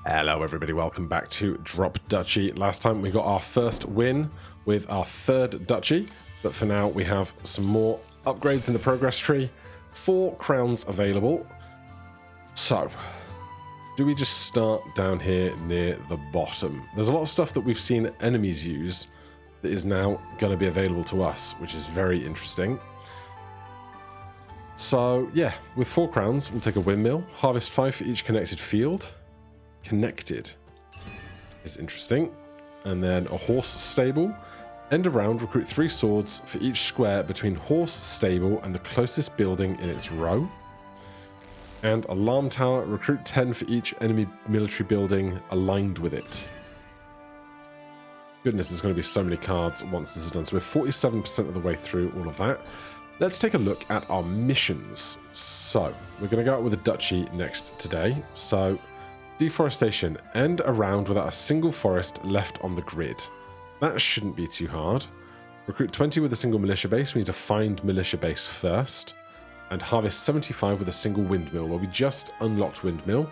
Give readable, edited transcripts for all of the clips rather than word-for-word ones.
Hello everybody, welcome back to Drop Duchy. Last time we got our first win with our third duchy, but for now we have some more upgrades in the progress tree. 4 crowns available. So, do we just start down here near the bottom? There's a lot of stuff that we've seen enemies use that is now going to be available to us, which is very interesting. So yeah, with 4 crowns, we'll take a windmill, harvest 5 for each connected field. Connected is interesting. And then a horse stable. End of round, recruit 3 swords for each square between horse stable and the closest building in its row. And alarm tower, recruit 10 for each enemy military building aligned with it. Goodness, there's going to be so many cards once this is done. So we're 47% of the way through all of that. Let's take a look at our missions. So we're going to go out with a duchy next today. So deforestation, end a round without a single forest left on the grid. That shouldn't be too hard. Recruit 20 with a single militia base. We need to find militia base first. And harvest 75 with a single windmill. Well, we just unlocked windmill.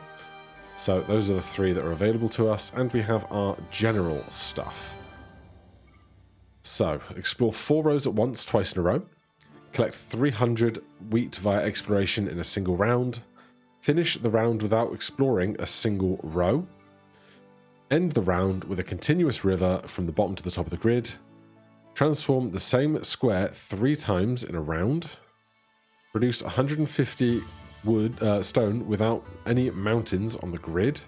So those are the 3 that are available to us. And we have our general stuff. So, explore 4 rows at once, twice in a row. Collect 300 wheat via exploration in a single round. Finish the round without exploring a single row. End the round with a continuous river from the bottom to the top of the grid. Transform the same square 3 times in a round. Produce 150 stone without any mountains on the grid.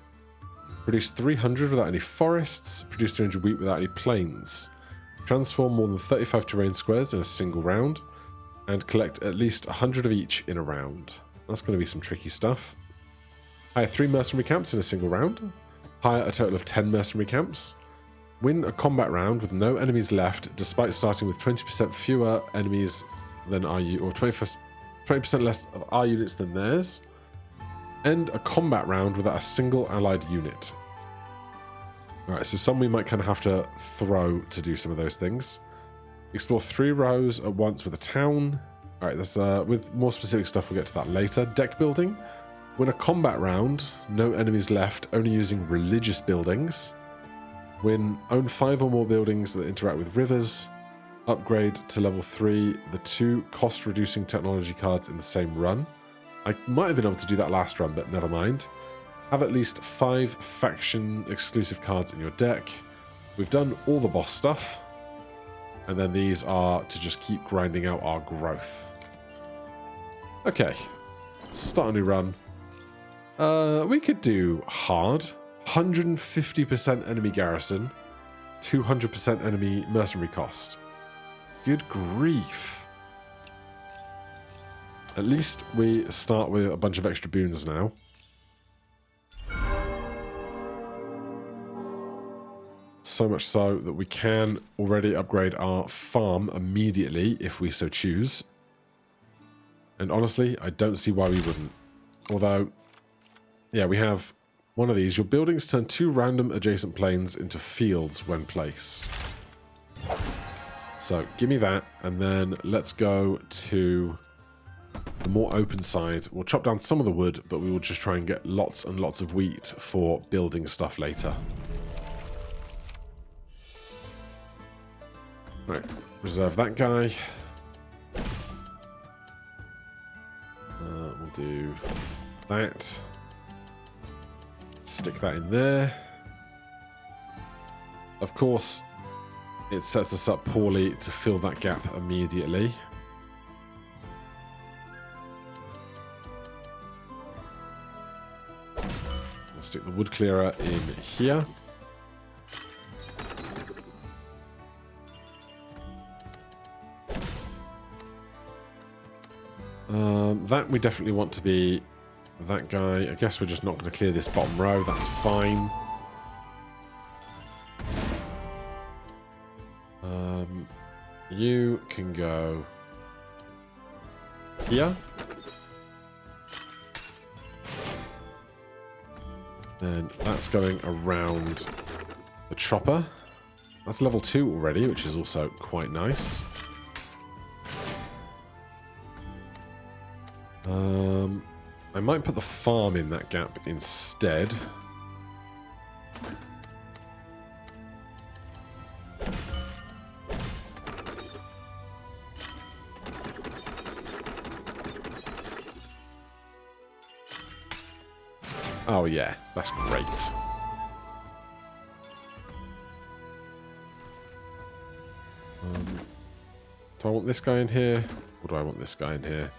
Produce 300 without any forests. Produce 300 wheat without any plains. Transform more than 35 terrain squares in a single round. And collect at least 100 of each in a round. That's going to be some tricky stuff. Hire 3 mercenary camps in a single round. Hire a total of 10 mercenary camps. Win a combat round with no enemies left, despite starting with 20% fewer enemies than our or 20% less of our units than theirs. End a combat round without a single allied unit. Alright, so some we might kind of have to throw to do some of those things. Explore 3 rows at once with a town. Alright, that's with more specific stuff, we'll get to that later. Deck building. Win a combat round, no enemies left, only using religious buildings. Own 5 or more buildings that interact with rivers. Upgrade to level 3 the 2 cost reducing technology cards in the same run. I might have been able to do that last run, but never mind. Have at least 5 faction exclusive cards in your deck. We've done all the boss stuff. And then these are to just keep grinding out our growth. Okay, start a new run. We could do hard. 150% enemy garrison. 200% enemy mercenary cost. Good grief. At least we start with a bunch of extra boons now. So much so that we can already upgrade our farm immediately if we so choose. And honestly, I don't see why we wouldn't. Although, yeah, we have one of these. Your buildings turn 2 random adjacent plains into fields when placed. So, give me that, and then let's go to the more open side. We'll chop down some of the wood, but we will just try and get lots and lots of wheat for building stuff later. Right, reserve that guy. We'll do that. Stick that in there. Of course, it sets us up poorly to fill that gap immediately. We'll stick the wood clearer in here. That we definitely want to be that guy. I guess we're just not going to clear this bottom row. That's fine. You can go here. And that's going around the chopper. That's level 2 already, which is also quite nice. I might put the farm in that gap instead. Oh yeah, that's great. Do I want this guy in here? Or do I want this guy in here?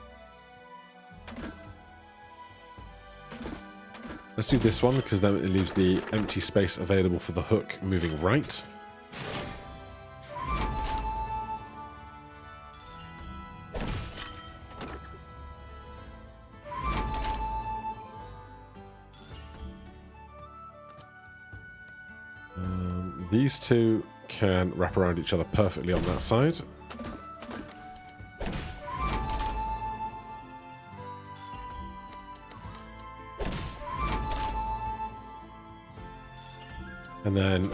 Let's do this one, because then it leaves the empty space available for the hook moving right. These two can wrap around each other perfectly on that side. And then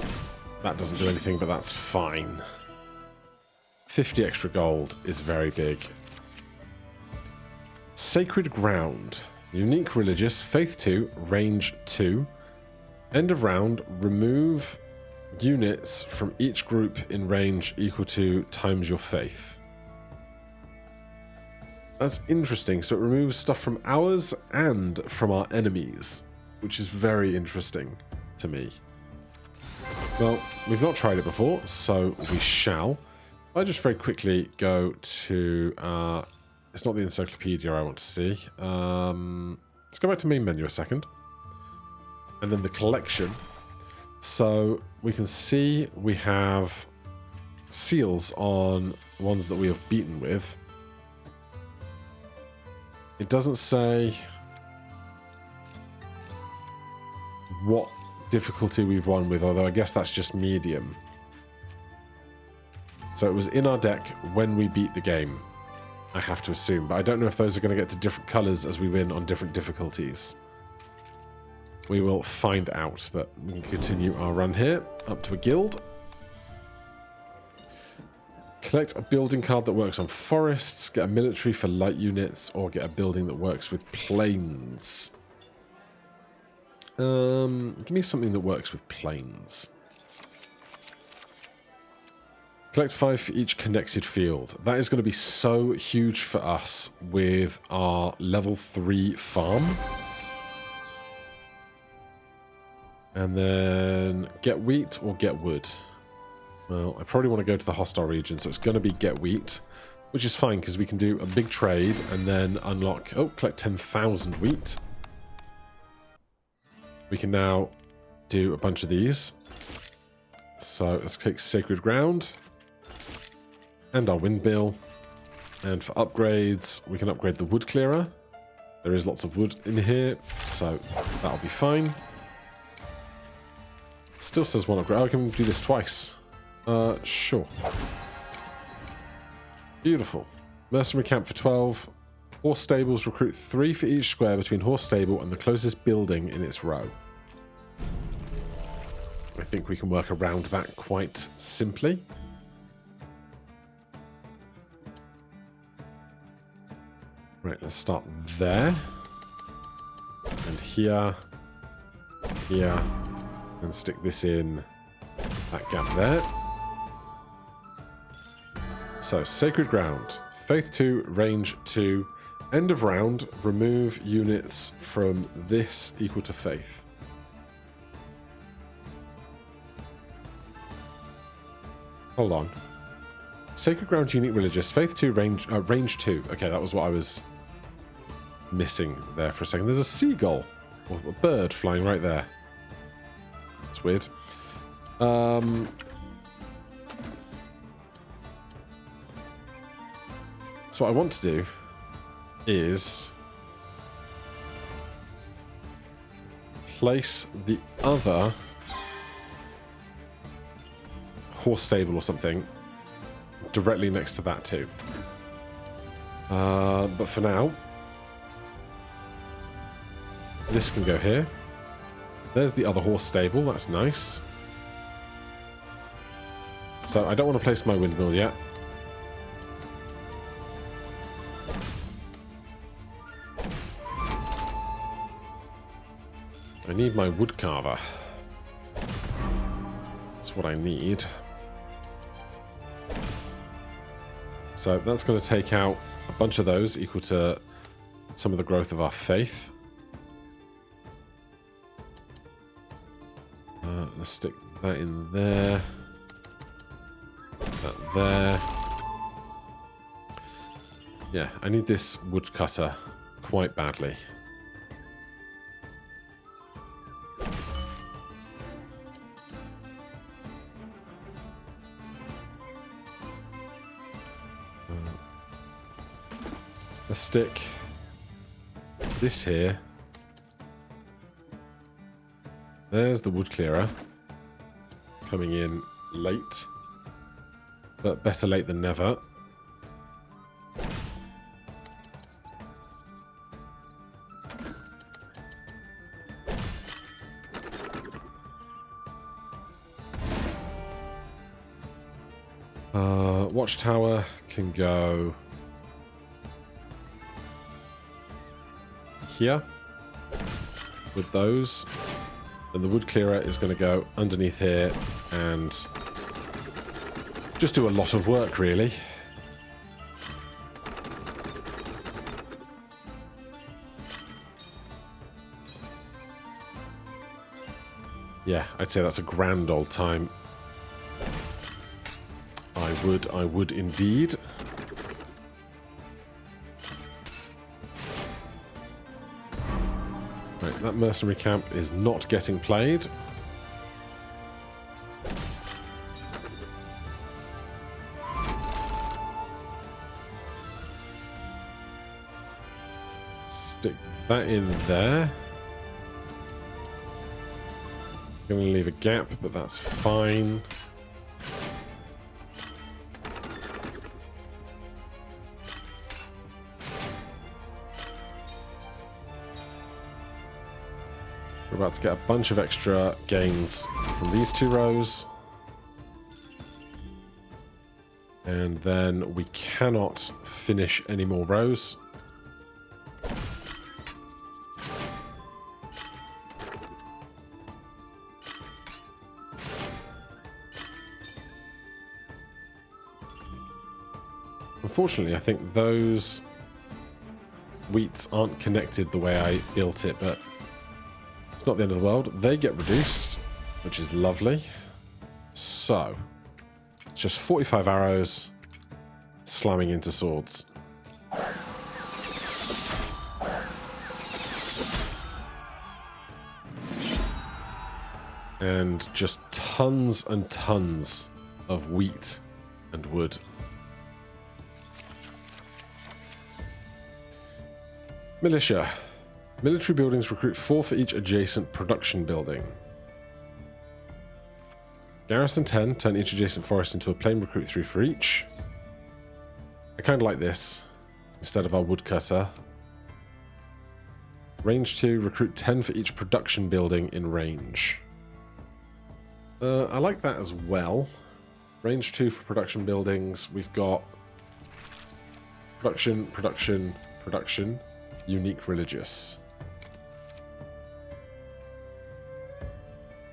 that doesn't do anything, but that's fine. 50 extra gold is very big. Sacred Ground. Unique Religious. Faith 2. Range 2. End of round. Remove units from each group in range equal to times your faith. That's interesting. So it removes stuff from ours and from our enemies, which is very interesting to me. Well, we've not tried it before, so we shall. I just very quickly go to... it's not the encyclopedia I want to see. Let's go back to main menu a second. And then the collection. So we can see we have seals on ones that we have beaten with. It doesn't say what difficulty we've won with, although I guess that's just medium. So it was in our deck when we beat the game, I have to assume. But I don't know if those are going to get to different colours as we win on different difficulties. We will find out, but we can continue our run here, up to a guild. Collect a building card that works on forests, get a military for light units, or get a building that works with plains. Give me something that works with plains. Collect 5 for each connected field. That is going to be so huge for us with our level 3 farm. And then get wheat or get wood. Well, I probably want to go to the hostile region, so it's going to be get wheat, which is fine because we can do a big trade and then unlock... Oh, collect 10,000 wheat. We can now do a bunch of these. So let's click Sacred Ground. And our windmill. And for upgrades, we can upgrade the wood clearer. There is lots of wood in here, so that'll be fine. Still says one upgrade. Oh, I can do this twice. Sure. Beautiful. Mercenary camp for 12. Horse stables, recruit 3 for each square between horse stable and the closest building in its row. I think we can work around that quite simply. Right, let's start there. And here. Here. And stick this in that gap there. So, Sacred Ground. Faith 2, Range 2. End of round, remove units from this equal to Faith. Hold on. Sacred Ground, Unique Religious. Faith 2, Range 2. Okay, that was what I was missing there for a second. There's a seagull, or a bird flying right there. That's weird. So what I want to do is place the other horse stable or something directly next to that too. But for now, this can go here. There's the other horse stable. That's nice. So I don't want to place my windmill yet. I need my wood carver. That's what I need. So that's going to take out a bunch of those, equal to some of the growth of our faith. Let's stick that in there. That there. Yeah, I need this woodcutter quite badly. Let's stick this here. There's the wood clearer. Coming in late. But better late than never. Watchtower can go here with those. And the wood clearer is going to go underneath here and just do a lot of work, really. Yeah, I'd say that's a grand old time. I would indeed. Right, that mercenary camp is not getting played. Stick that in there. Going to leave a gap, but that's fine. We're about to get a bunch of extra gains from these two rows. And then we cannot finish any more rows. Unfortunately, I think those wheats aren't connected the way I built it, but it's not the end of the world. They get reduced, which is lovely. So, it's just 45 arrows slamming into swords. And just tons and tons of wheat and wood. Militia. Military buildings recruit 4 for each adjacent production building. Garrison 10, turn each adjacent forest into a plain, recruit 3 for each. I kind of like this instead of our woodcutter. Range 2, recruit 10 for each production building in range. I like that as well. Range 2 for production buildings. We've got production, production, production. Unique religious.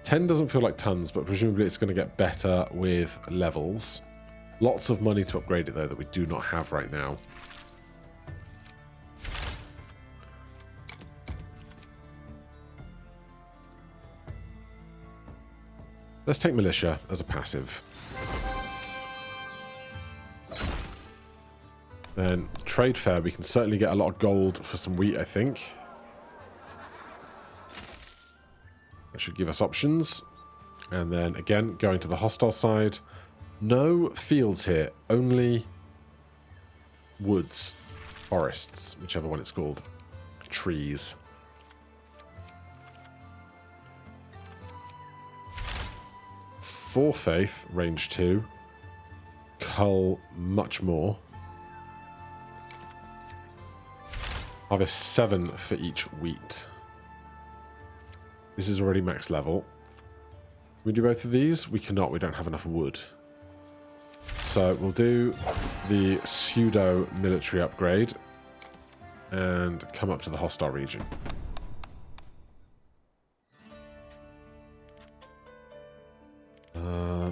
10 doesn't feel like tons, but presumably it's going to get better with levels. Lots of money to upgrade it, though, that we do not have right now. Let's take militia as a passive. Then trade fair, we can certainly get a lot of gold for some wheat, I think. That should give us options. And then again, going to the hostile side. No fields here, only woods, forests, whichever one it's called. Trees. For faith, range 2. Cull much more. Harvest 7 for each wheat. This is already max level. Can we do both of these? We cannot, we don't have enough wood. So we'll do the pseudo military upgrade and come up to the hostile region.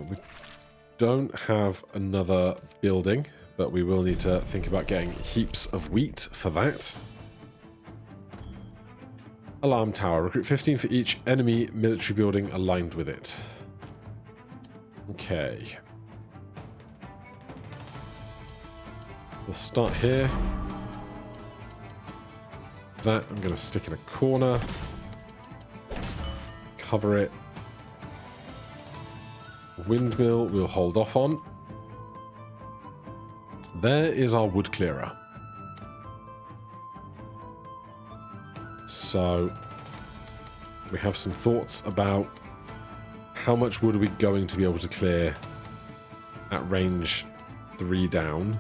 We don't have another building, but we will need to think about getting heaps of wheat for that. Alarm tower. Recruit 15 for each enemy military building aligned with it. Okay. We'll start here. That I'm going to stick in a corner. Cover it. Windmill we'll hold off on. There is our wood clearer. So we have some thoughts about how much wood are we going to be able to clear at range 3 down.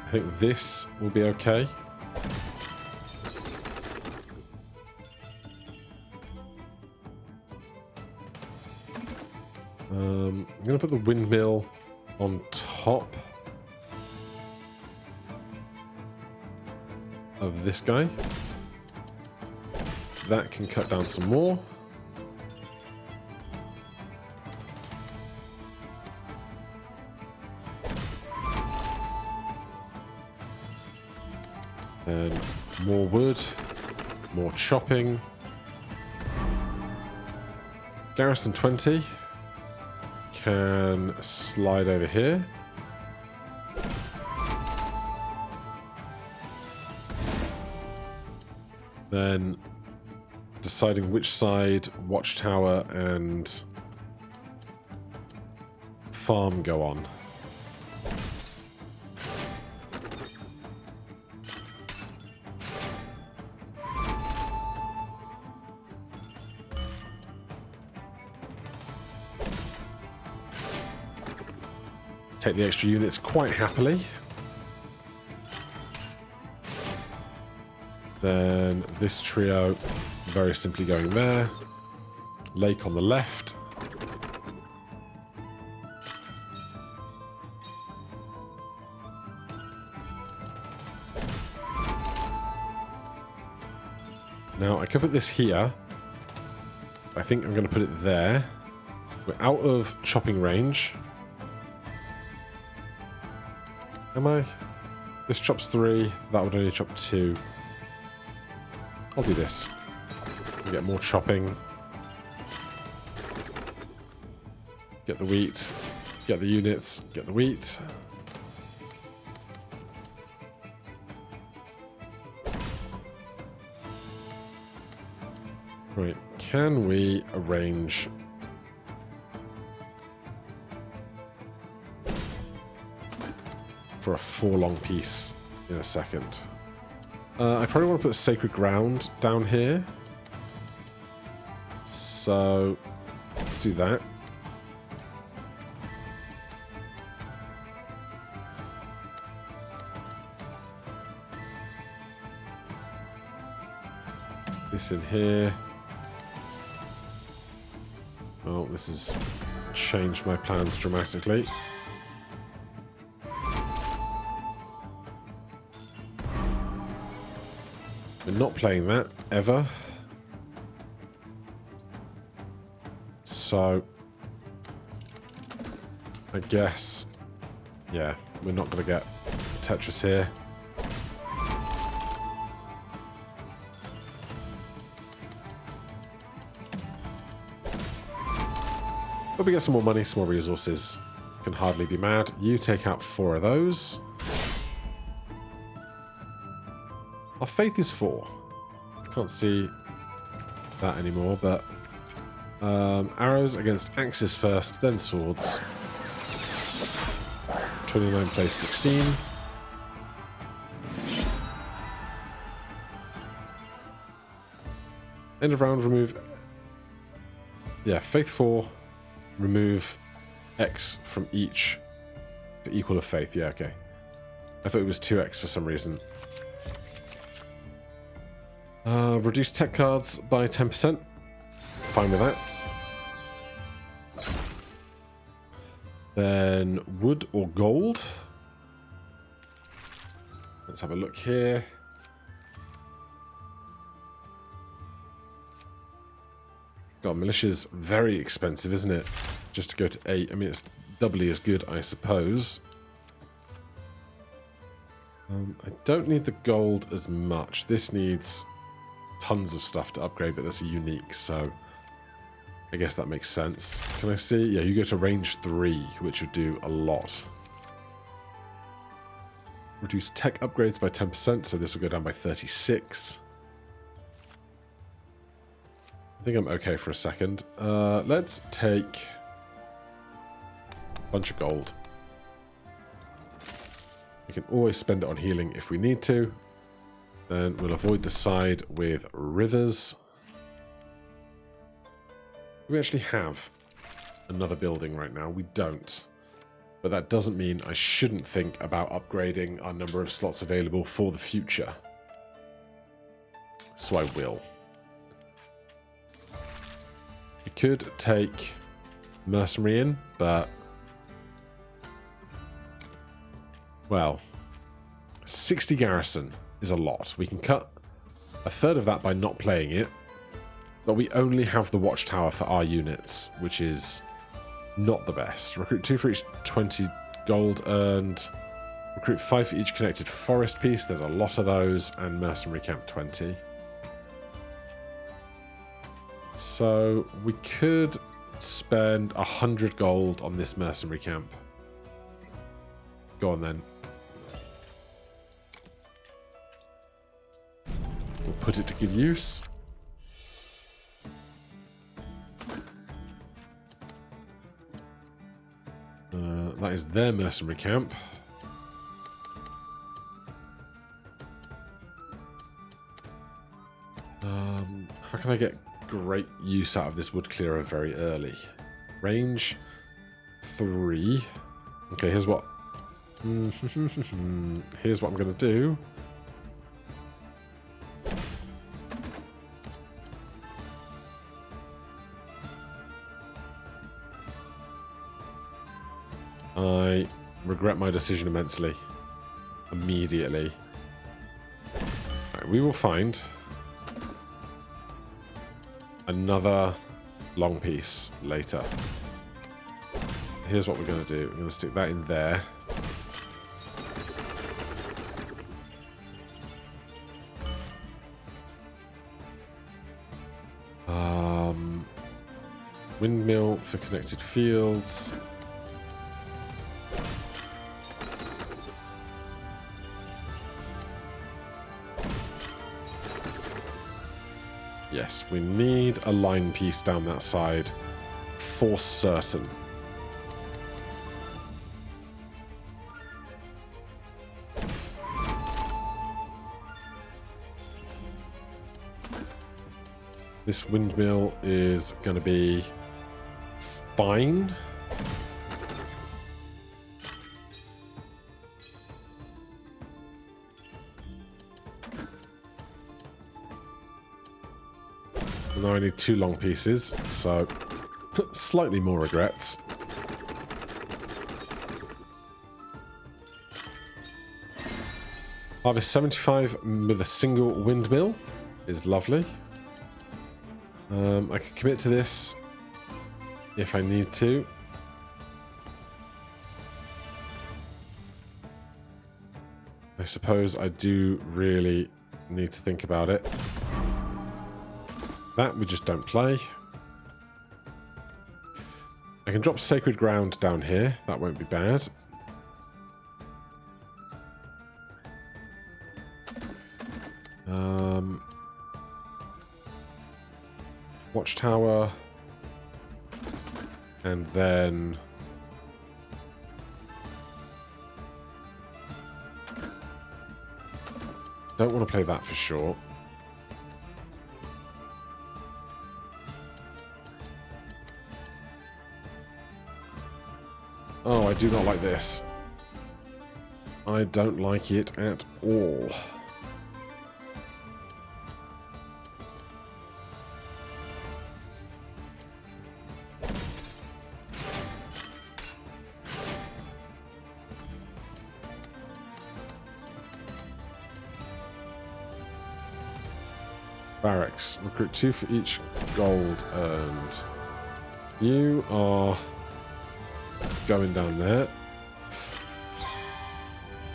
I think this will be okay. I'm going to put the windmill on top of this guy. That can cut down some more. And more wood, more chopping. Garrison 20 can slide over here. Then deciding which side watchtower and farm go on. Take the extra units quite happily. Then this trio very simply going there. Lake on the left. Now I could put this here. I think I'm going to put it there. We're out of chopping range. Am I? This chops 3. That would only chop 2. I'll do this. We'll get more chopping. Get the wheat. Get the units. Get the wheat. Right. Can we arrange... for a 4-long piece in a second? I probably want to put sacred ground down here. So let's do that. This in here. Well, this has changed my plans dramatically. We're not playing that, ever. So, I guess, yeah, we're not going to get Tetris here. But we get some more money, some more resources. Can hardly be mad. You take out 4 of those. Our faith is 4. Can't see that anymore, but arrows against axes first, then swords. 29 plays 16. End of round, remove... Yeah, faith 4. Remove X from each for equal of faith. Yeah, okay. I thought it was 2X for some reason. Reduce tech cards by 10%. Fine with that. Then wood or gold. Let's have a look here. God, militia's very expensive, isn't it? just to go to 8. I mean, it's doubly as good, I suppose. I don't need the gold as much. This needs tons of stuff to upgrade, but that's a unique, so I guess that makes sense. Can I see? Yeah, you go to range 3, which would do a lot. Reduce tech upgrades by 10%, so this will go down by 36. I think I'm okay for a second. Let's take a bunch of gold. We can always spend it on healing if we need to. Then we'll avoid the side with rivers. We actually have another building right now. We don't. But that doesn't mean I shouldn't think about upgrading our number of slots available for the future. So I will. We could take mercenary in, but... well, 60 garrison is a lot. We can cut a third of that by not playing it, but we only have the watchtower for our units, which is not the best. Recruit 2 for each 20 gold earned. Recruit 5 for each connected forest piece. There's a lot of those. And mercenary camp 20. So we could spend 100 gold on this mercenary camp. Go on then. We'll put it to good use. That is their mercenary camp. How can I get great use out of this wood clearer very early? Range 3. Okay, here's what... here's what I'm going to do. I regret my decision immensely. Immediately. Right, we will find another long piece later. Here's what we're going to do. We're going to stick that in there. Windmill for connected fields. Yes, we need a line piece down that side for certain. This windmill is going to be fine. Now I need 2 long pieces, so slightly more regrets. Harvest 75 with a single windmill is lovely. I can commit to this if I need to. I suppose I do really need to think about it. That we just don't play. I can drop Sacred Ground down here. That won't be bad. Watchtower. And then... don't want to play that for sure. Oh, I do not like this. I don't like it at all. Barracks. Recruit 2 for each gold earned. You are going down there.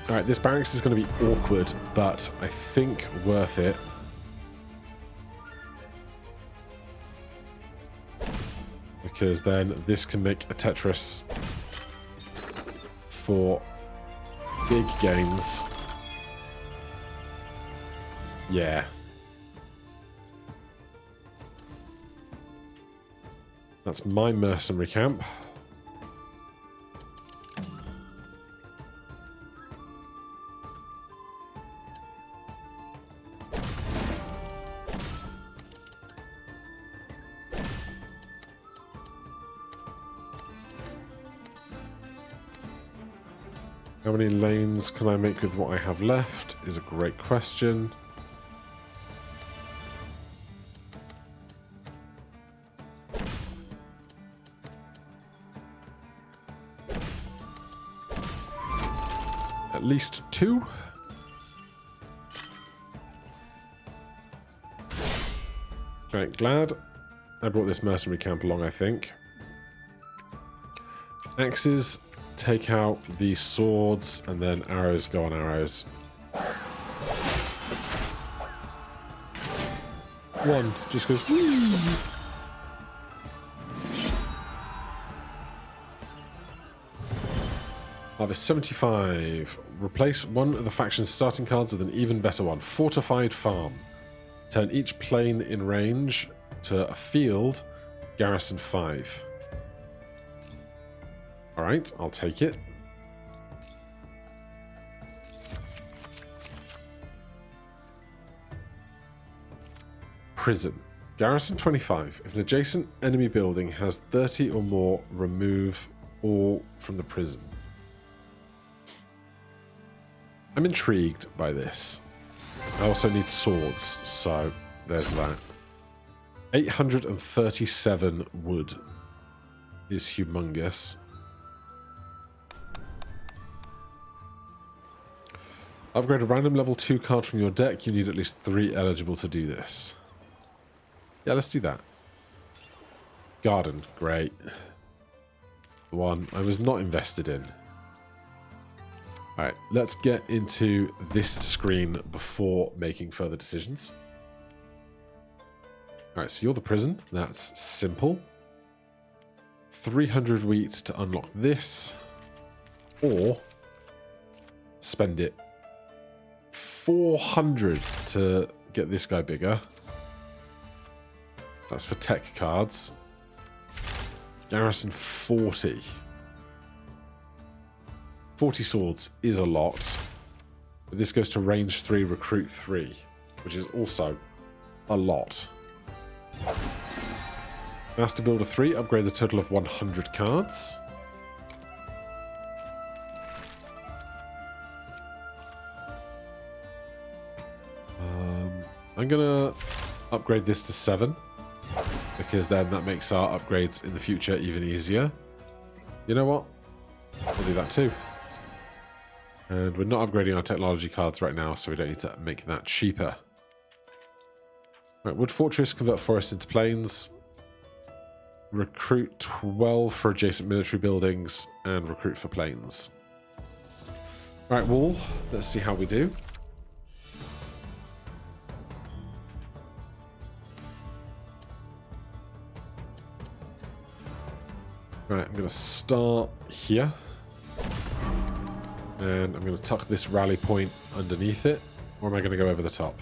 Alright, this barracks is going to be awkward, but I think worth it. Because then this can make a Tetris for big gains. Yeah. That's my mercenary camp. How many lanes can I make with what I have left is a great question. At least 2. Right, glad I brought this mercenary camp along, I think. Axes take out the swords, and then arrows go on arrows. One just goes... Whee! Harvest 75. Replace one of the faction's starting cards with an even better one. Fortified Farm. Turn each plane in range to a field. Garrison 5. Alright, I'll take it. Prison. Garrison 25. If an adjacent enemy building has 30 or more, remove all from the prison. I'm intrigued by this. I also need swords, so there's that. 837 wood is humongous. Upgrade a random level 2 card from your deck. You need at least 3 eligible to do this. Yeah, let's do that. Garden, great. The one I was not invested in. Alright, let's get into this screen before making further decisions. Alright, so you're the prison. That's simple. 300 wheat to unlock this. Or spend it. 400 to get this guy bigger. That's for tech cards. Garrison 40. 40 swords is a lot. But this goes to range 3, recruit 3, which is also a lot. Master Builder 3, upgrade the total of 100 cards. I'm gonna upgrade this to 7, because then that makes our upgrades in the future even easier. You know what? I'll do that too. And we're not upgrading our technology cards right now, so we don't need to make that cheaper. Right, Wood Fortress, convert forests into plains. Recruit 12 for adjacent military buildings, and recruit for plains. Alright, wall. Let's see how we do. Right, I'm going to start here. And I'm going to tuck this rally point underneath it. Or am I going to go over the top?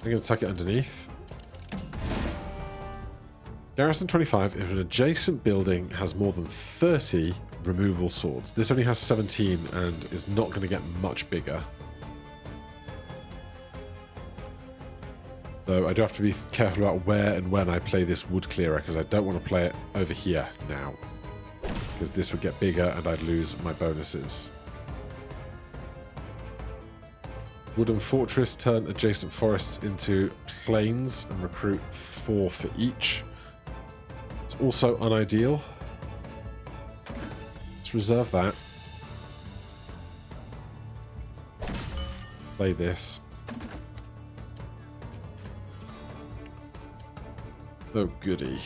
I'm going to tuck it underneath. Garrison 25. If an adjacent building has more than 30 removal swords. This only has 17 and is not going to get much bigger. Though I do have to be careful about where and when I play this wood clearer, because I don't want to play it over here now. Because this would get bigger and I'd lose my bonuses. Wooden Fortress, turn adjacent forests into plains and recruit 4 for each. It's also unideal. Let's reserve that. Play this. Oh goody.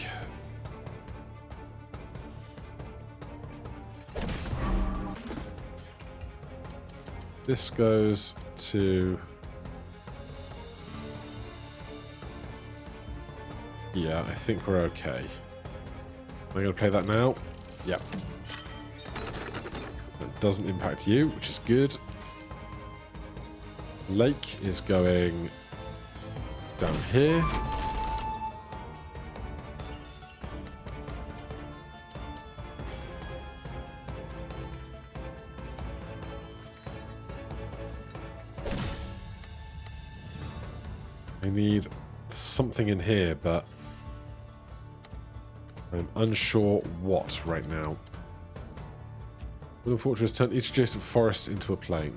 This goes to... Yeah, I think we're okay. Am I going to play that now? Yep. That doesn't impact you, which is good. Lake is going down here. I need something in here, but I'm unsure what right now. Wooden Fortress, turn each adjacent forest into a plain.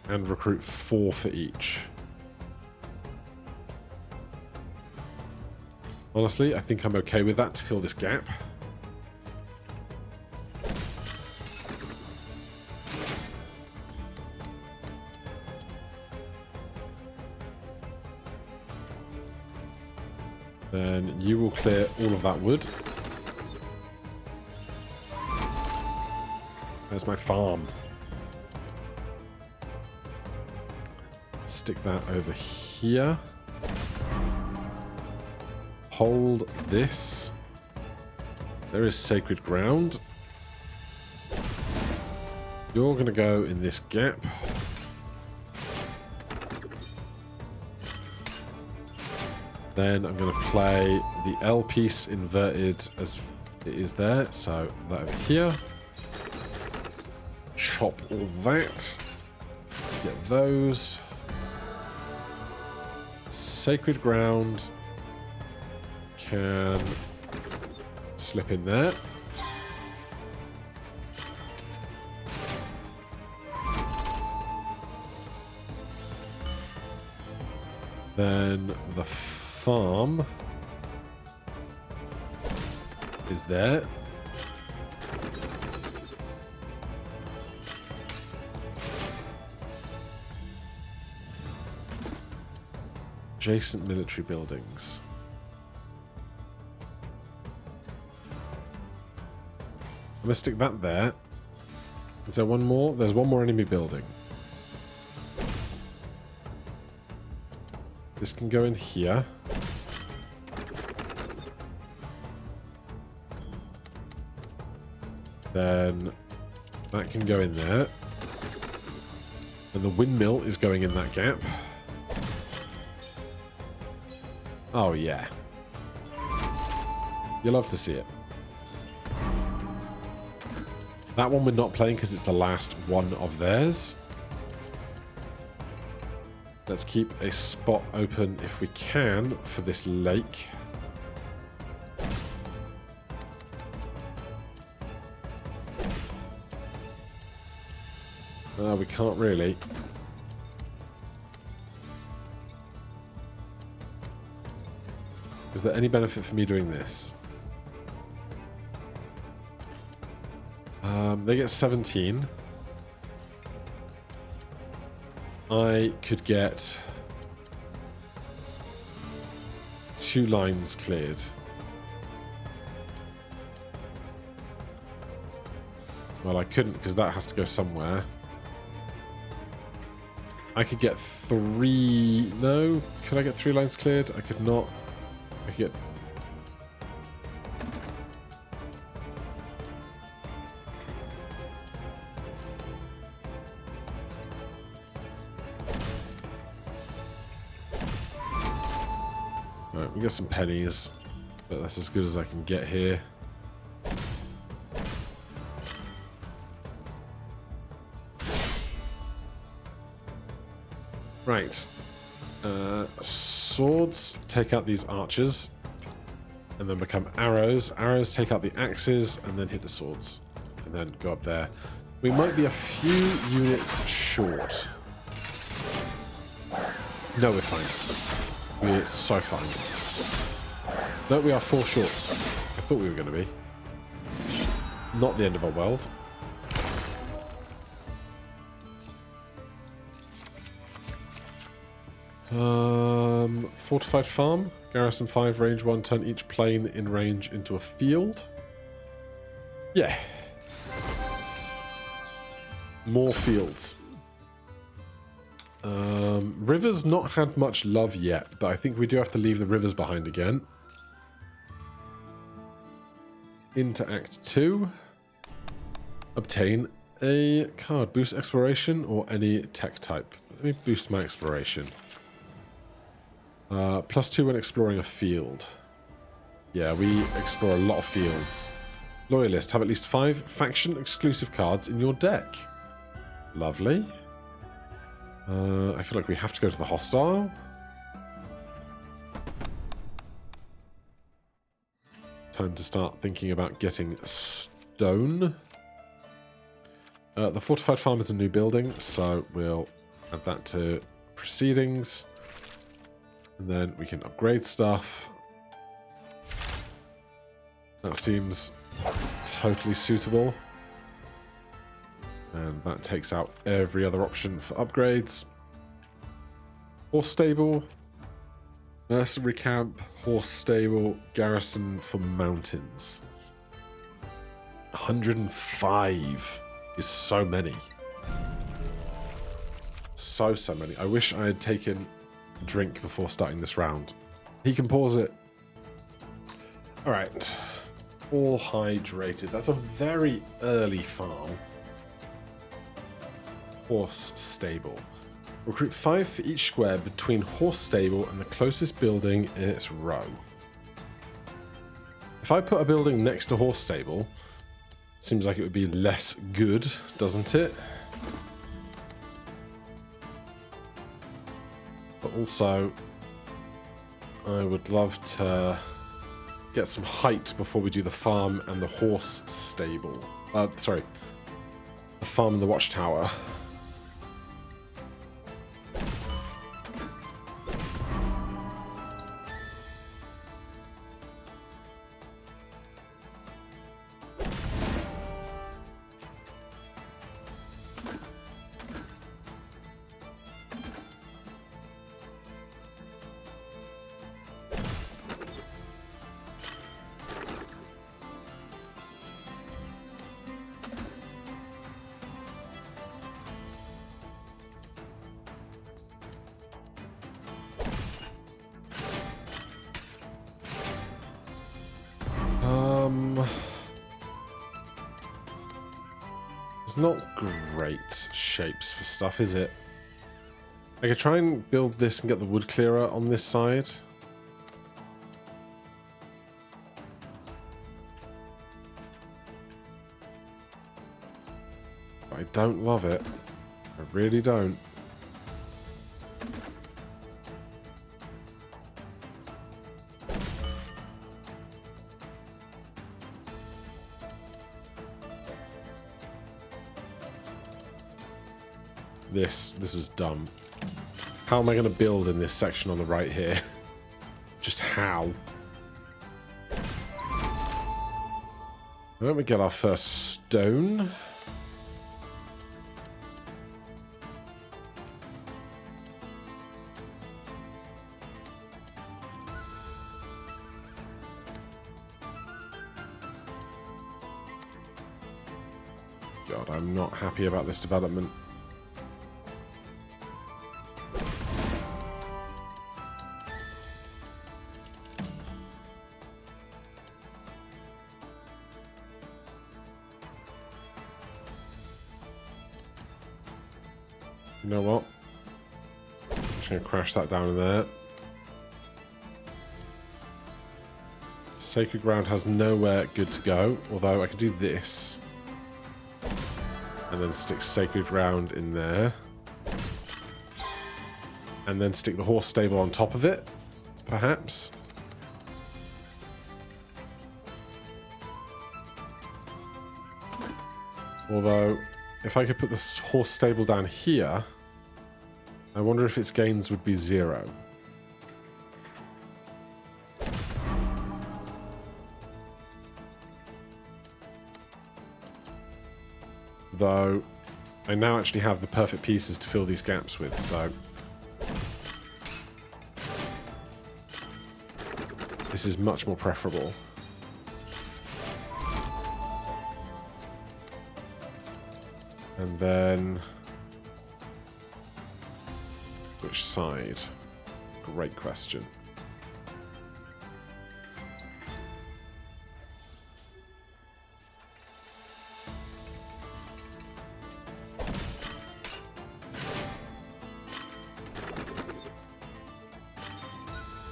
And recruit 4 for each. Honestly, I think I'm okay with that to fill this gap. Then you will clear all of that wood. There's my farm. Stick that over here. Hold this. There is sacred ground. You're going to go in this gap. Then I'm going to play the L piece inverted as it is there. So that over here. Chop all that. Get those. Sacred ground can slip in there. Then the farm is there. Adjacent military buildings. I'm going to stick that there. Is there one more? There's one more enemy building. This can go in here. Then that can go in there. And the windmill is going in that gap. Oh, yeah. You'll love to see it. That one we're not playing because it's the last one of theirs. Let's keep a spot open if we can for this lake. We can't really. Is there any benefit for me doing this? They get 17. I could get 2 lines cleared. Well, I couldn't because that has to go somewhere. I could get 3... No? Could I get 3 lines cleared? I could not. I could get... Alright, we got some pennies, but that's as good as I can get here. Right. Swords take out these archers and then become arrows. Arrows take out the axes and then hit the swords and then go up there. We might be a few units short. No, we're fine. We're so fine. No, we are 4 short. I thought we were going to be. Not the end of our world. Fortified farm. Garrison 5, range 1, turn each plain in range into a field. Yeah. More fields. Rivers not had much love yet, but I think we do have to leave the rivers behind again. Into Act 2. Obtain a card. Boost exploration or any tech type. Let me boost my exploration. +2 when exploring a field. Yeah, we explore a lot of fields. Loyalist, have at least 5 faction exclusive cards in your deck. Lovely. I feel like we have to go to the hostile. Time to start thinking about getting stone. The fortified farm is a new building, so we'll add that to proceedings. And then we can upgrade stuff. That seems totally suitable. And that takes out every other option for upgrades. Horse stable. Mercenary camp. Horse stable. Garrison for mountains. 105 is so many. So many. I wish I had taken a drink before starting this round. He can pause it. Alright. All hydrated. That's a very early farm. Horse stable. Recruit 5 for each square between horse stable and the closest building in its row. If I put a building next to horse stable, seems like it would be less good, doesn't it? But also, I would love to get some height before we do the farm and the horse stable. Sorry. The farm and the watchtower. It's not great shapes for stuff, is it? I could try and build this and get the wood clearer on this side. But I don't love it. I really don't. This was dumb. How am I going to build in this section on the right here? Just how? Why don't we get our first stone? God, I'm not happy about this development. You know what? I'm just going to crash that down in there. Sacred ground has nowhere good to go, although I could do this. And then stick sacred ground in there. And then stick the horse stable on top of it, perhaps. Although, if I could put this horse stable down here, I wonder if its gains would be 0. Though, I now actually have the perfect pieces to fill these gaps with, so... this is much more preferable. And then... which side? Great question.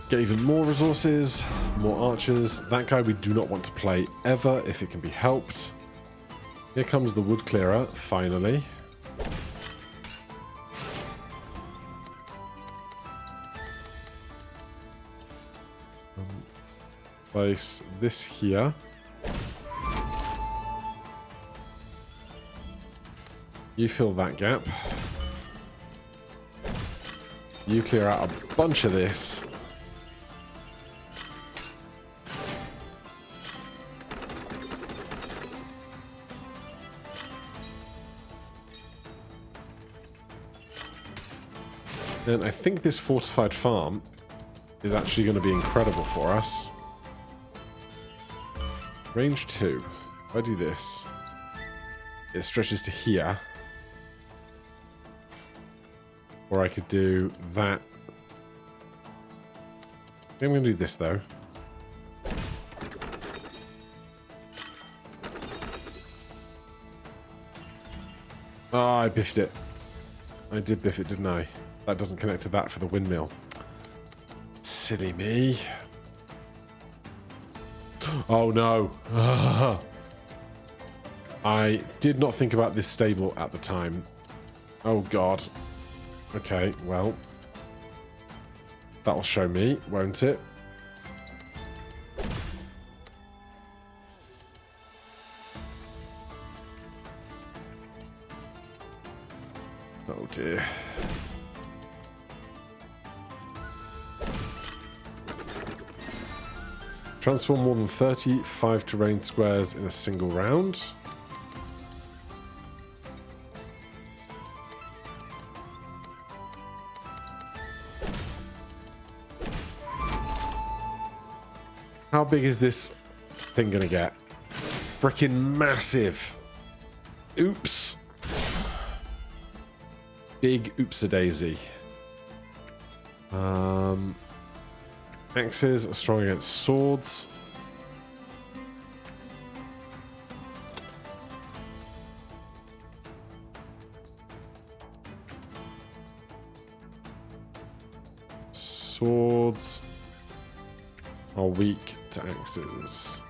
Get even more resources, more archers. That guy we do not want to play ever if it can be helped. Here comes the wood clearer, finally. Place this here. You fill that gap. You clear out a bunch of this. And I think this fortified farm is actually going to be incredible for us. Range 2. If I do this, it stretches to here. Or I could do that. I think I'm going to do this, though. Ah, I biffed it. I did biff it, didn't I? That doesn't connect to that for the windmill. Silly me. Oh no. I did not think about this stable at the time. Oh god. Okay, well. That'll show me, won't it? Oh dear. Transform more than 35 terrain squares in a single round. How big is this thing gonna get? Freaking massive. Oops. Big oops-a-daisy. Axes are strong against swords. Swords are weak to axes.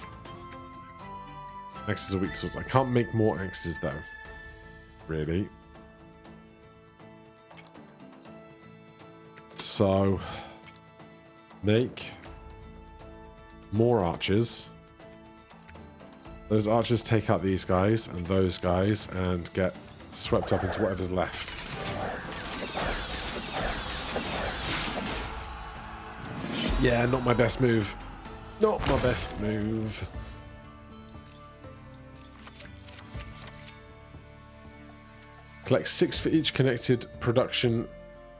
Axes are weak to swords. I can't make more axes though. Really. So... make more archers. Those archers take out these guys and those guys and get swept up into whatever's left. Yeah, not my best move. Not my best move. Collect 6 for each connected production,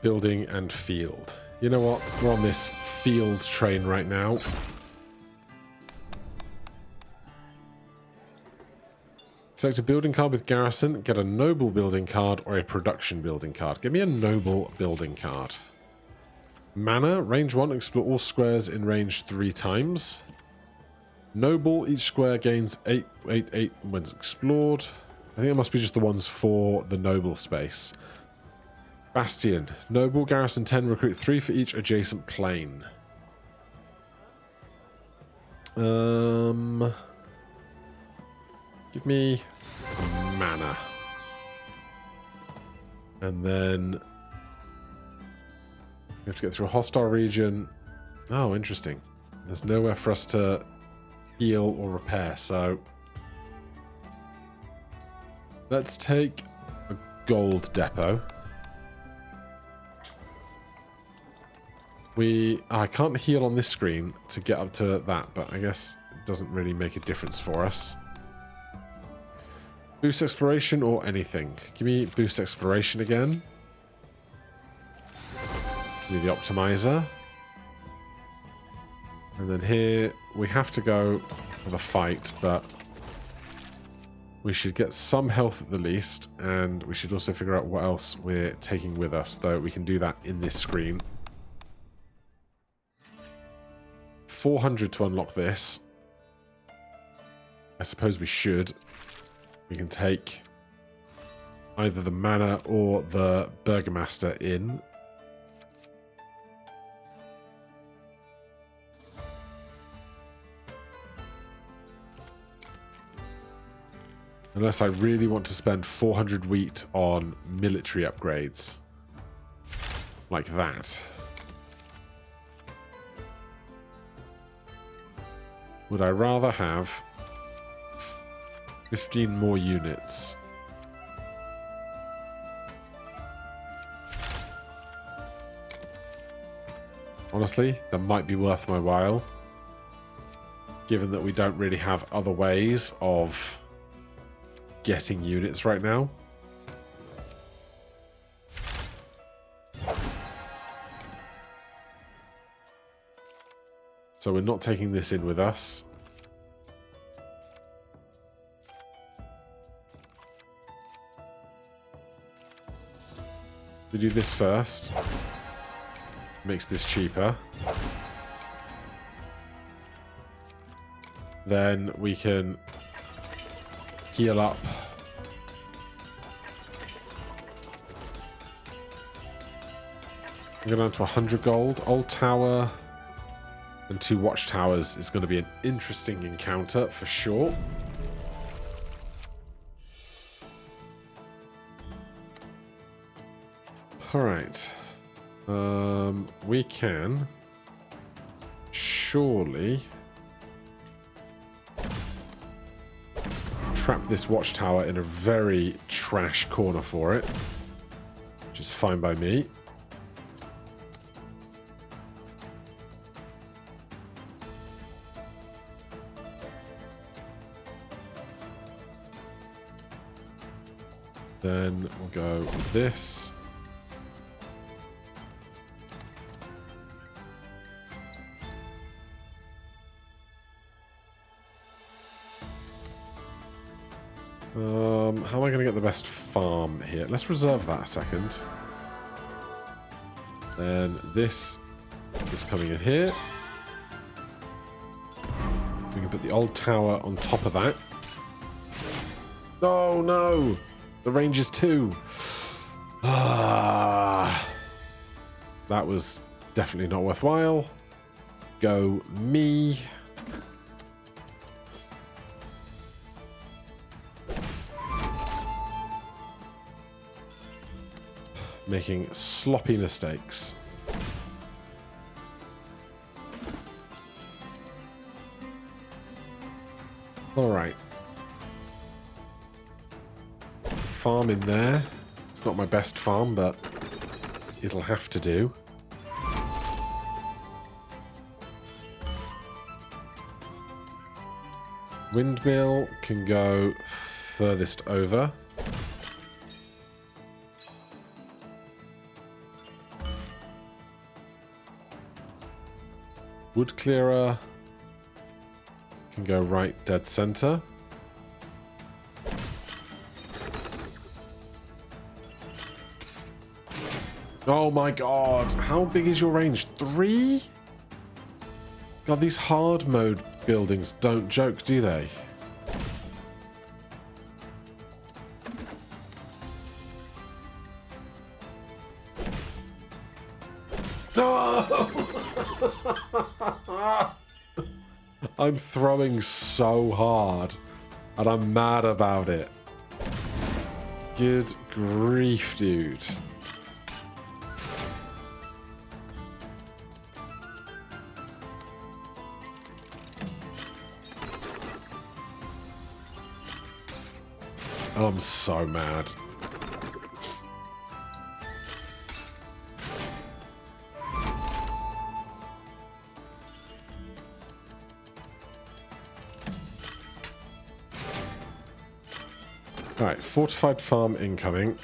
building, and field. You know what? We're on this field train right now. Select a building card with garrison. Get a noble building card or a production building card. Give me a noble building card. Mana, range 1, explore all squares in range 3 times. Noble, each square gains 8 when explored. I think it must be just the ones for the noble space. Bastion. Noble, garrison 10, recruit 3 for each adjacent plane. Give me mana. And then we have to get through a hostile region. Oh, interesting. There's nowhere for us to heal or repair, so let's take a gold depot. I can't heal on this screen to get up to that, but I guess it doesn't really make a difference for us. Boost exploration or anything. Give me boost exploration again. Give me the optimizer. And then here we have to go for the fight, but We should get some health at the least, and we should also figure out what else we're taking with us, though we can do that in this screen. 400 to unlock this. I suppose we should. We can take either the manor or the burgomaster in. Unless I really want to spend 400 wheat on military upgrades. Like that. Would I rather have 15 more units? Honestly, that might be worth my while. Given that we don't really have other ways of getting units right now. So we're not taking this in with us. We do this first. Makes this cheaper. Then we can heal up. I'm going down to 100 gold. Old tower and 2 watchtowers is going to be an interesting encounter for sure. Alright. We can surely trap this watchtower in a very trash corner for it, which is fine by me. Then we'll go with this. How am I going to get the best farm here? Let's reserve that a second. Then this is coming in here. We can put the old tower on top of that. Oh no! The range is 2. Ah, that was definitely not worthwhile. Go me. Making sloppy mistakes. All right. Farm in there. It's not my best farm, but it'll have to do. Windmill can go furthest over. Wood clearer can go right dead center. Oh my god, how big is your range? 3? God, these hard mode buildings don't joke, do they? No! I'm throwing so hard, and I'm mad about it. Good grief, dude. I'm so mad. Alright, fortified farm incoming.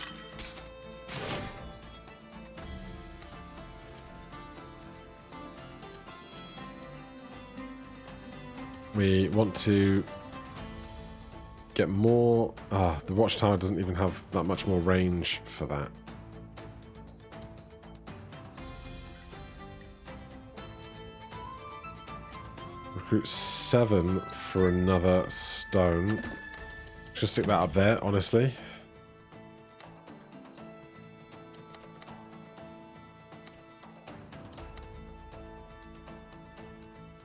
We want to get more... the watchtower doesn't even have that much more range for that. Recruit 7 for another stone. Just stick that up there, honestly.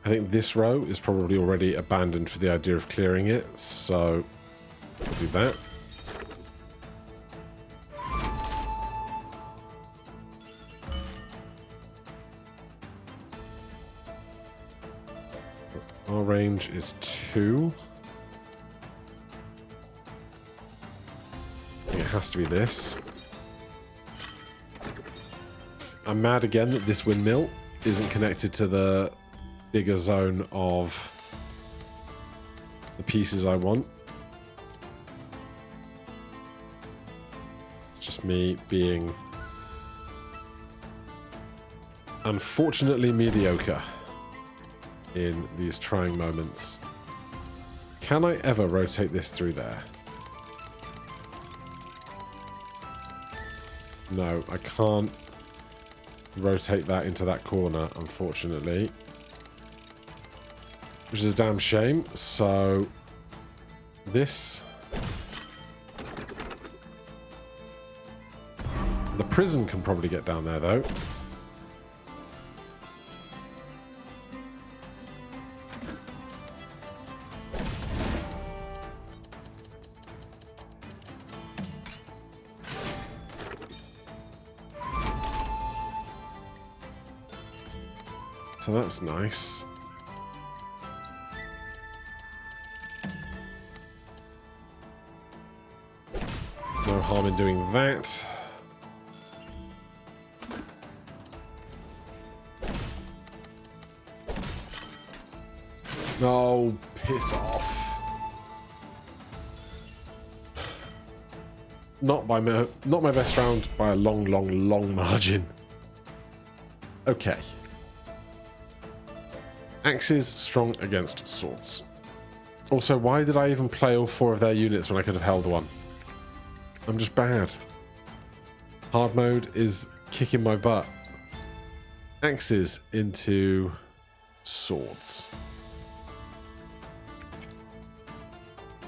I think this row is probably already abandoned for the idea of clearing it, so we'll do that. Our range is 2. I think it has to be this. I'm mad again that this windmill isn't connected to the bigger zone of the pieces I want. It's just me being unfortunately mediocre in these trying moments. Can I ever rotate this through there? No, I can't rotate that into that corner, unfortunately. Which is a damn shame. So, this... The prison can probably get down there, though. So that's nice. No harm in doing that. No, piss off. Not my best round by a long margin. Okay. Axes strong against swords. Also, why did I even play all 4 of their units when I could have held one? I'm just bad. Hard mode is kicking my butt. Axes into swords.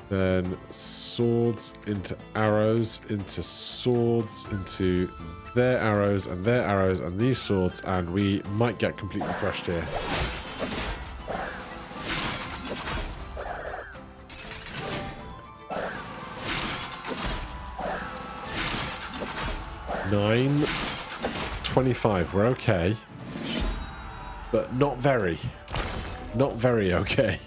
Then swords into arrows, into swords, into their arrows and these swords, and we might get completely crushed here. Nine, 25. We're okay, but not very okay.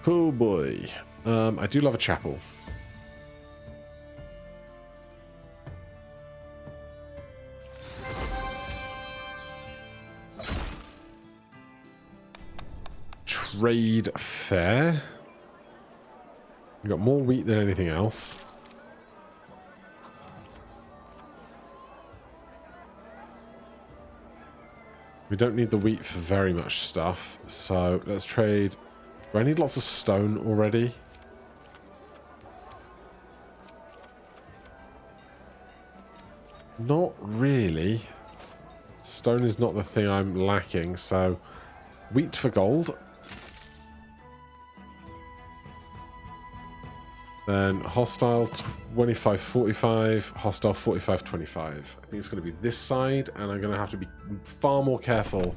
Oh boy. I do love a chapel. Trade fair. We've got more wheat than anything else. We don't need the wheat for very much stuff, so let's trade. Do I need lots of stone already? Not really. Stone is not the thing I'm lacking, so wheat for gold. Then hostile 25-45, hostile 45-25. I think it's going to be this side, and I'm going to have to be far more careful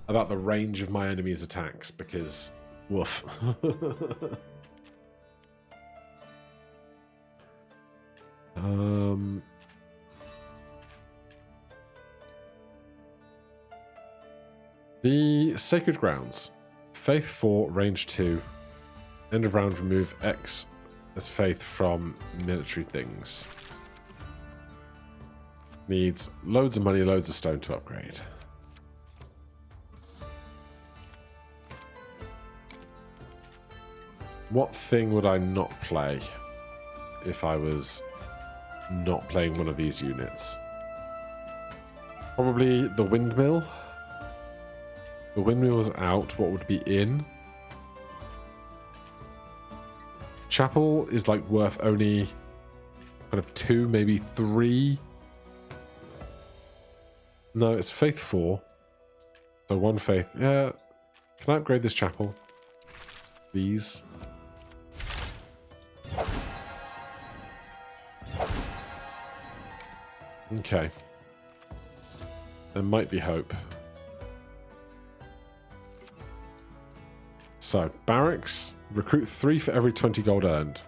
about the range of my enemy's attacks, because woof. The Sacred Grounds. Faith 4, range 2. End of round, remove X as faith from military things. Needs loads of money, loads of stone to upgrade. What thing would I not play if I was not playing one of these units? Probably the windmill. The windmill was out. What would be in? Chapel is like worth only kind of 2, maybe 3. No, it's faith 4. So 1 faith. Yeah. Can I upgrade this chapel? Please. Okay. There might be hope. So, barracks. Recruit 3 for every 20 gold earned.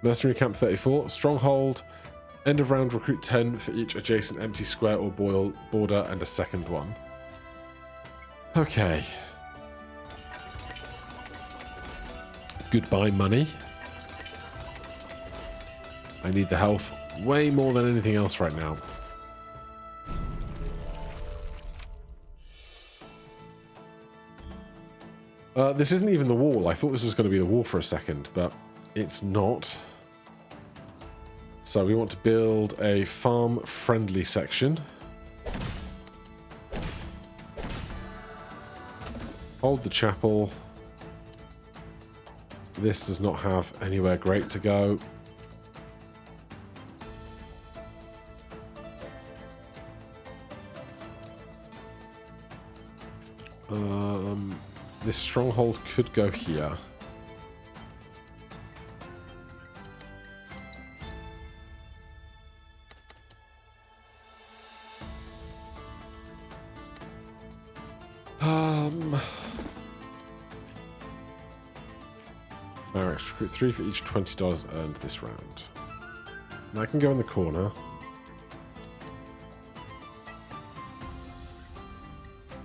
Mercenary camp 34. Stronghold. End of round, recruit 10 for each adjacent empty square or border and a second one. Okay. Goodbye, money. I need the health way more than anything else right now. This isn't even the wall. I thought this was going to be the wall for a second, but it's not. So we want to build a farm-friendly section. Hold the chapel. This does not have anywhere great to go. This stronghold could go here. Barracks, recruit 3 for each $20 earned this round. And I can go in the corner.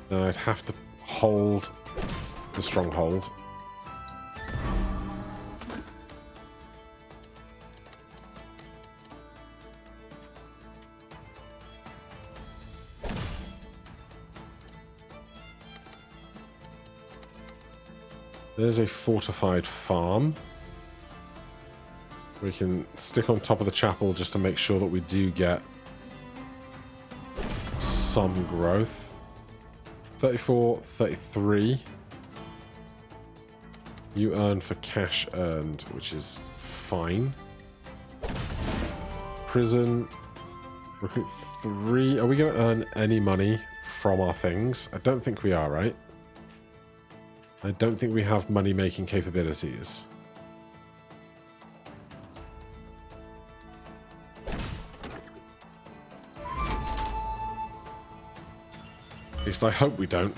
Then I'd have to hold the stronghold. There's a fortified farm. We can stick on top of the chapel just to make sure that we do get some growth. 34, 33. You earn for cash earned, which is fine. Prison. Recruit 3. Are we going to earn any money from our things? I don't think we are, right? I don't think we have money-making capabilities. At least I hope we don't.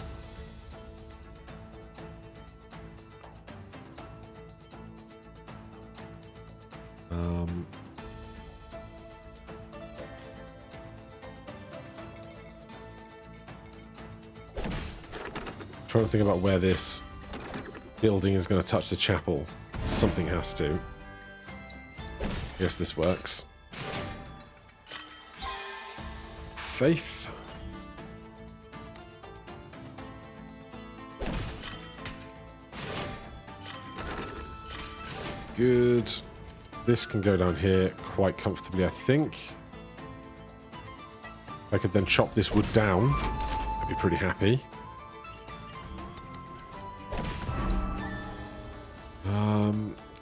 Trying to think about where this building is going to touch the chapel. Something has to. Yes, this works. Faith. Good. This can go down here quite comfortably, I think. I could then chop this wood down. I'd be pretty happy.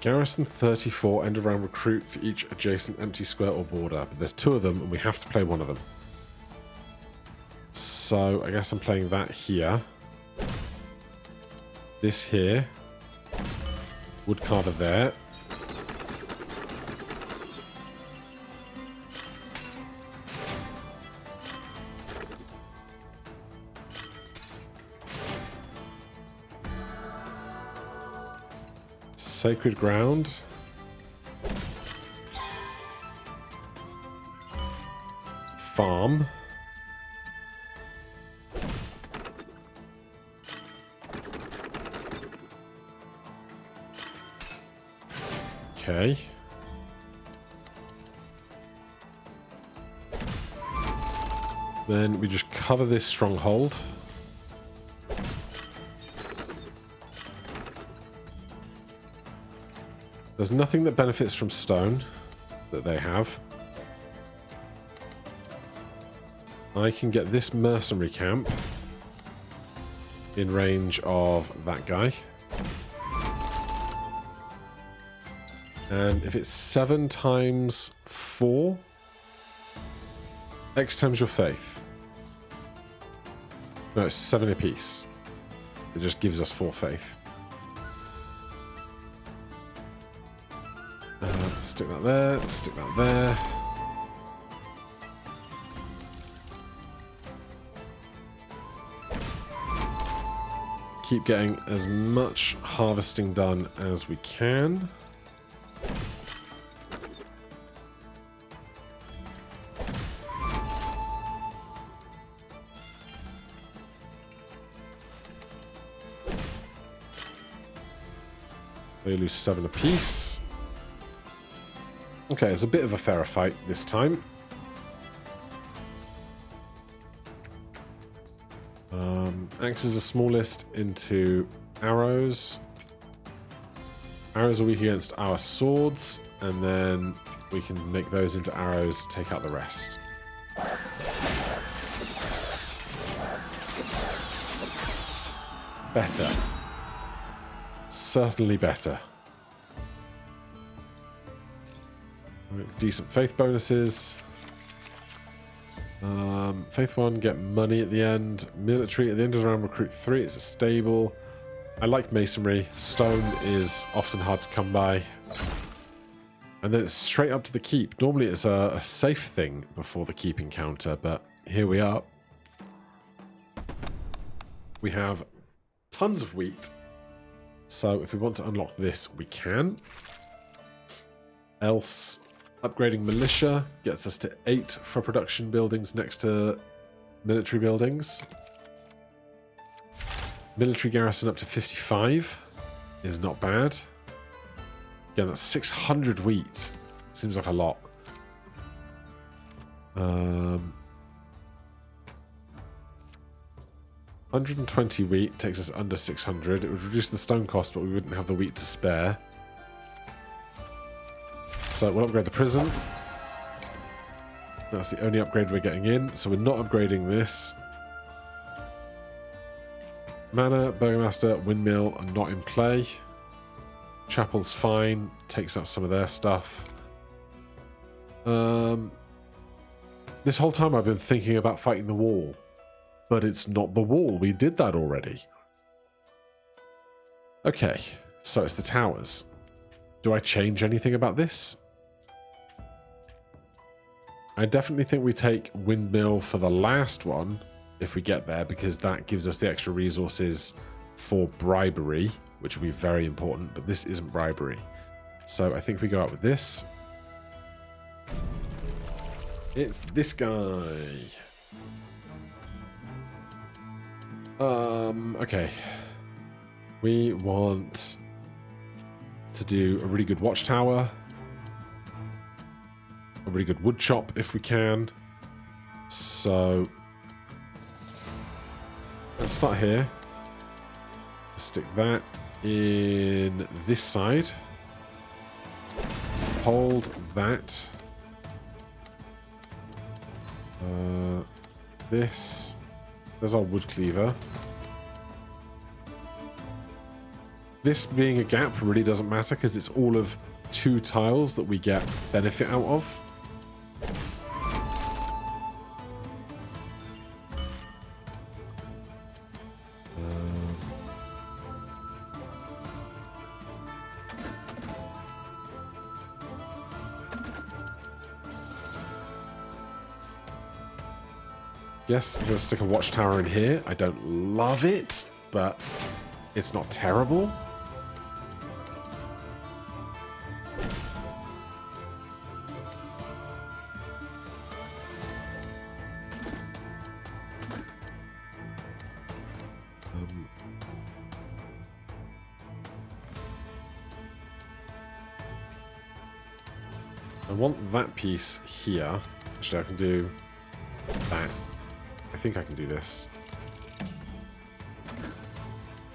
Garrison 34, end of round recruit for each adjacent empty square or border. But there's 2 of them, and we have to play one of them. So I guess I'm playing that here. This here. Woodcarver there. Sacred ground. Farm. Okay. Then we just cover this stronghold. There's nothing that benefits from stone that they have. I can get this mercenary camp in range of that guy. And if it's 7 times 4, X times your faith. No, it's 7 apiece. It just gives us 4 faith. Stick that there, stick that there. Keep getting as much harvesting done as we can. They lose 7 apiece. Okay, it's a bit of a fairer fight this time. Axes are smallest into arrows. Arrows are weak against our swords, and then we can make those into arrows, take out the rest. Better. Certainly better. Decent faith bonuses. Faith 1, get money at the end. Military, at the end of the round, recruit 3. It's a stable. I like masonry. Stone is often hard to come by. And then it's straight up to the keep. Normally it's a safe thing before the keep encounter, but here we are. We have tons of wheat. So if we want to unlock this, we can. Else, upgrading militia gets us to 8 for production buildings next to military buildings. Military garrison up to 55 is not bad. Again, that's 600 wheat. Seems like a lot. 120 wheat takes us under 600. It would reduce the stone cost, but we wouldn't have the wheat to spare. So we'll upgrade the prison. That's the only upgrade we're getting in, so we're not upgrading this. Manor, Burgomaster, Windmill are not in play. Chapel's fine, takes out some of their stuff. This whole time I've been thinking about fighting the wall, but it's not the wall. We did that already. Okay, so it's the towers. Do I change anything about this? I definitely think we take Windmill for the last one, if we get there, because that gives us the extra resources for bribery, which will be very important, but this isn't bribery. So I think we go out with this. It's this guy. Okay. We want to do a really good watchtower. A really good wood chop if we can. So let's start here. Stick that in this side. Hold that. This. There's our wood cleaver. This being a gap really doesn't matter because it's all of 2 tiles that we get benefit out of. Yes, I'm going to stick a watchtower in here. I don't love it, but it's not terrible. I want that piece here. Actually, I can do that. I think I can do this.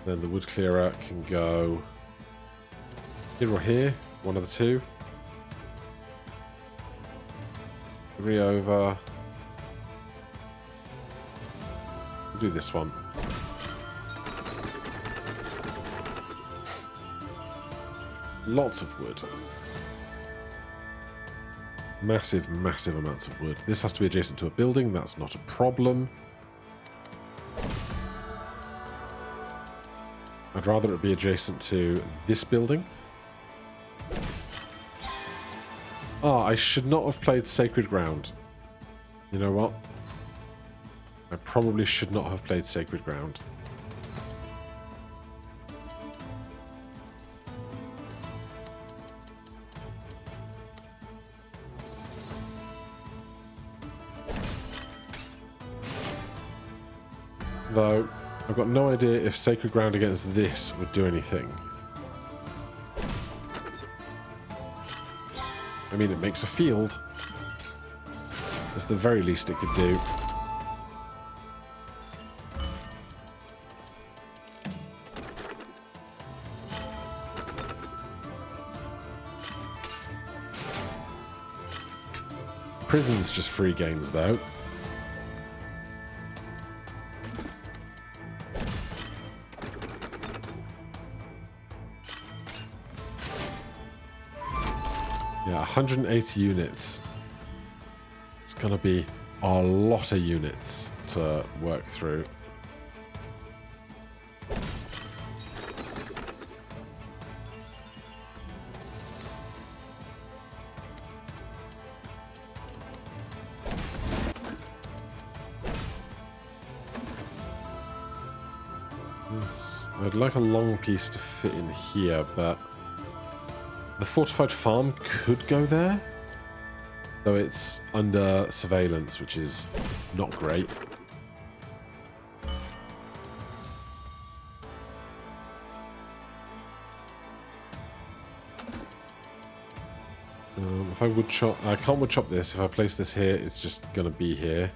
Then the wood clearer can go here or here, one of the two. 3 over. We'll do this one. Lots of wood. Massive, massive amounts of wood. This has to be adjacent to a building. That's not a problem. I'd rather it be adjacent to this building. Ah, I should not have played Sacred Ground. You know what? I probably should not have played Sacred Ground. Though, I've got no idea if Sacred Ground against this would do anything. I mean, it makes a field. That's the very least it could do. Prison's just free gains, though. Yeah, 180 units. It's going to be a lot of units to work through. Yes, I'd like a long piece to fit in here, but the fortified farm could go there, though it's under surveillance, which is not great. If I wood chop, I can't wood chop this. If I place this here, it's just going to be here.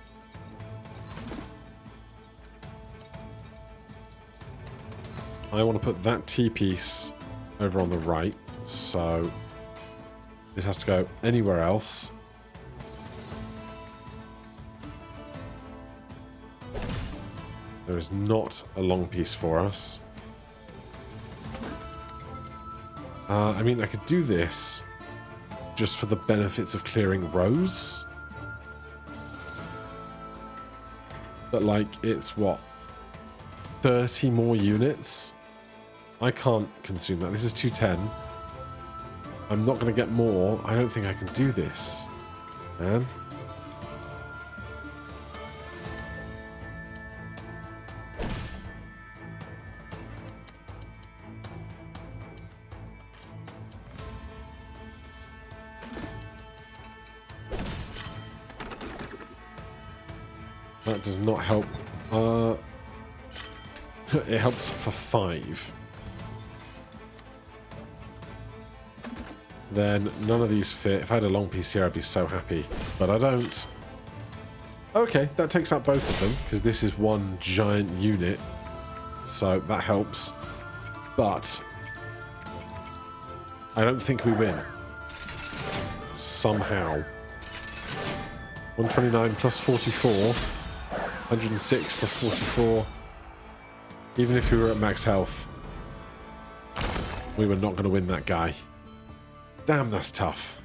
I want to put that T-piece over on the right. So this has to go anywhere else. There is not a long piece for us. I mean, I could do this just for the benefits of clearing rows. But, like, it's what? 30 more units? I can't consume that. This is 210. I'm not going to get more. I don't think I can do this, man. That does not help. It helps for 5. Then none of these fit. If I had a long piece here, I'd be so happy. But I don't. Okay, that takes out both of them, because this is one giant unit. So that helps. But I don't think we win. Somehow. 129 plus 44. 106 plus 44. Even if we were at max health, we were not going to win that guy. Damn, that's tough.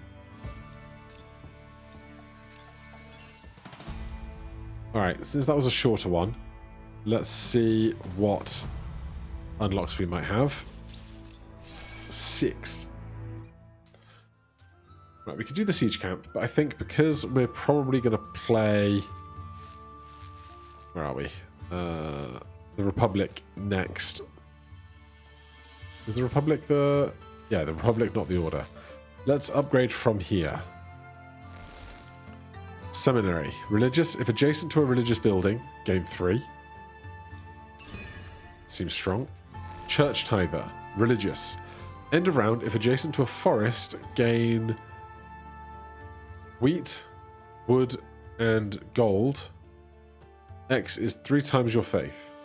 Alright, since that was a shorter one, let's see what unlocks we might have. 6. Right, we could do the siege camp, but I think because we're probably going to play... Where are we? The Republic next. Is the Republic the... Yeah, the Republic, not the Order. Let's upgrade from here. Seminary. Religious. If adjacent to a religious building, gain 3. Seems strong. Church Tither. Religious. End of round. If adjacent to a forest, gain wheat, wood, and gold. X is 3 times your faith.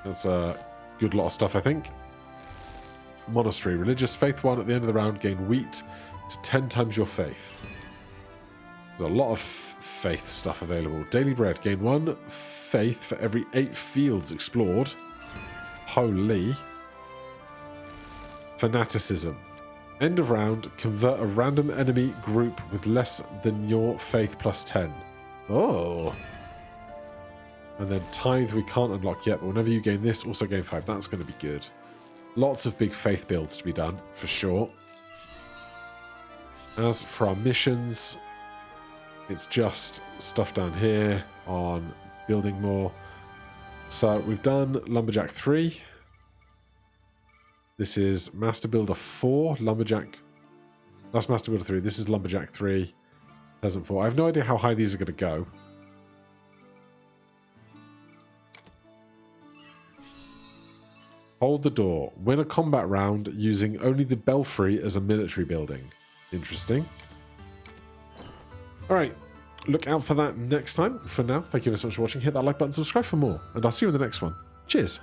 That's a good lot of stuff, I think. Monastery. Religious. Faith 1. At the end of the round, gain wheat to 10 times your faith. There's a lot of faith stuff available. Daily bread. Gain 1 faith for every 8 fields explored. Holy. Fanaticism. End of round, convert a random enemy group with less than your faith plus 10. Oh. And then tithe we can't unlock yet, but whenever you gain this, also gain 5. That's going to be good. Lots of big faith builds to be done, for sure. As for our missions, it's just stuff down here on building more. So we've done Lumberjack 3. This is Master Builder 4, Lumberjack. That's Master Builder 3. This is Lumberjack 3, Peasant 4. I have no idea how high these are going to go. Hold the door. Win a combat round using only the belfry as a military building. Interesting. Alright, look out for that next time. For now, thank you so much for watching. Hit that like button, subscribe for more, and I'll see you in the next one. Cheers.